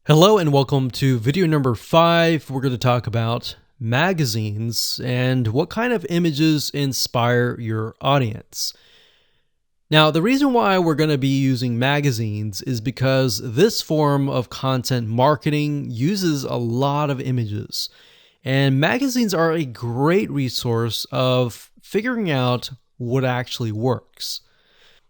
Hello and welcome to video number 5. We're going to talk about magazines and what kind of images inspire your audience. Now, the reason why we're going to be using magazines is because this form of content marketing uses a lot of images. And magazines are a great resource of figuring out what actually works.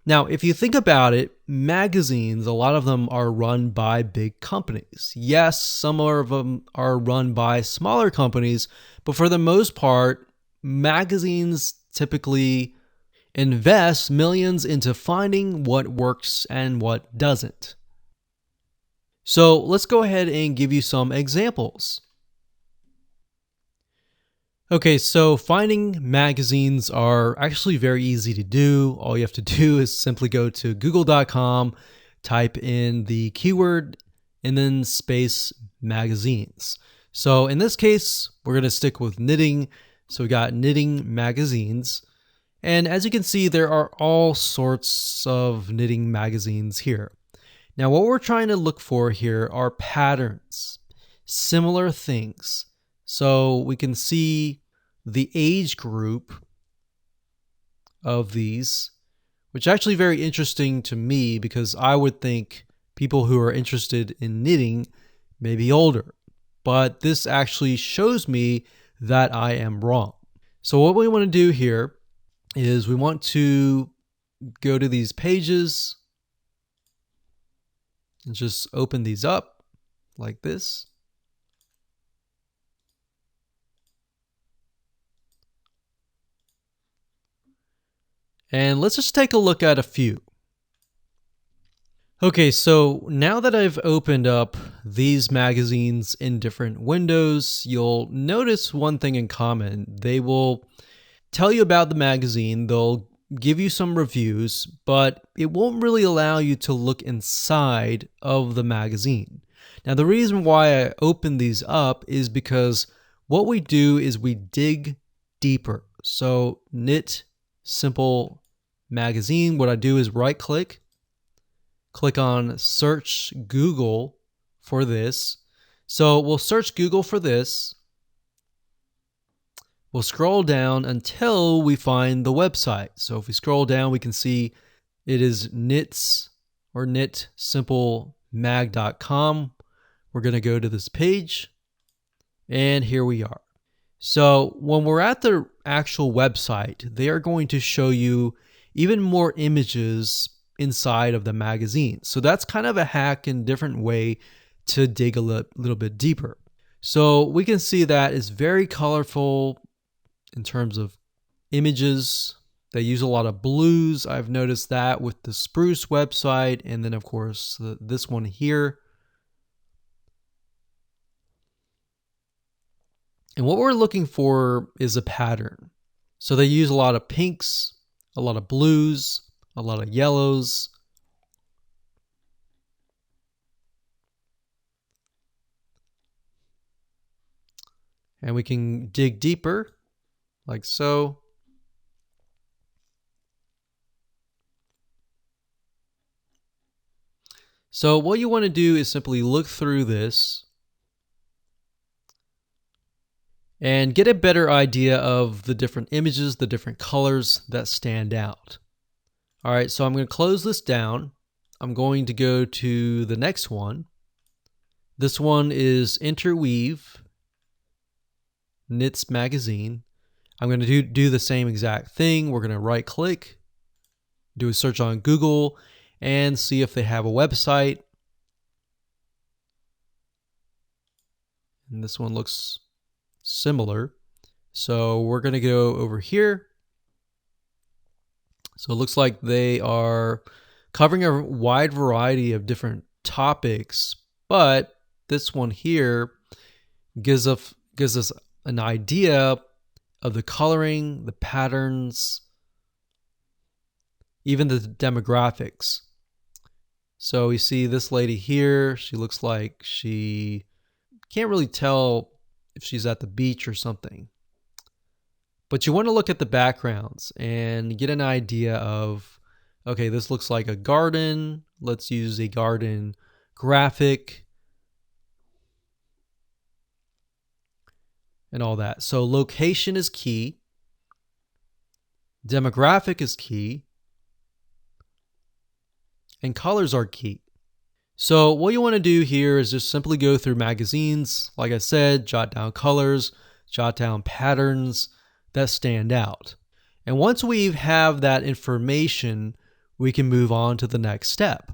Now, if you think about it, magazines, a lot of them are run by big companies. Yes, some of them are run by smaller companies, but for the most part, magazines typically invest millions into finding what works and what doesn't. So let's go ahead and give you some examples. Okay, so finding magazines are actually very easy to do. All you have to do is simply go to google.com, type in the keyword, and then space magazines. So in this case, we're going to stick with knitting. So we got knitting magazines. And as you can see, there are all sorts of knitting magazines here. Now, what we're trying to look for here are patterns, similar things. So we can see the age group of these, which is actually very interesting to me because I would think people who are interested in knitting may be older. But this actually shows me that I am wrong. So what we want to do here is we want to go to these pages and just open these up like this. And let's just take a look at a few. Okay, so now that I've opened up these magazines in different windows, you'll notice one thing in common. They will tell you about the magazine, they'll give you some reviews, but it won't really allow you to look inside of the magazine. Now, the reason why I open these up is because what we do is we dig deeper. So Knit Simple Magazine, what I do is right click on search Google for this. So we'll search Google for this. We'll scroll down until we find the website. So if we scroll down, we can see it is knits or knitsimplemag.com. We're going to go to this page, and here we are. So when we're at the actual website, they are going to show you even more images inside of the magazine. So that's kind of a hack and different way to dig a little bit deeper. So we can see that it's very colorful in terms of images. They use a lot of blues. I've noticed that with the Spruce website, and then of course this one here. And what we're looking for is a pattern. So they use a lot of pinks, a lot of blues, a lot of yellows. And we can dig deeper, like so. So what you want to do is simply look through this and get a better idea of the different images, the different colors that stand out. All right, so I'm going to close this down. I'm going to go to the next one. This one is Interweave Knits Magazine. I'm going to do the same exact thing. We're going to right click, do a search on Google, and see if they have a website. And this one looks similar. So we're going to go over here. So it looks like they are covering a wide variety of different topics, but this one here gives us an idea of the coloring, the patterns, even the demographics. So we see this lady here. She looks like she can't really tell if she's at the beach or something. But you want to look at the backgrounds and get an idea of, okay, this looks like a garden. Let's use a garden graphic. and all that. So location is key. Demographic is key. And colors are key. So what you want to do here is just simply go through magazines. Like I said, jot down colors, jot down patterns that stand out. And once we have that information, we can move on to the next step.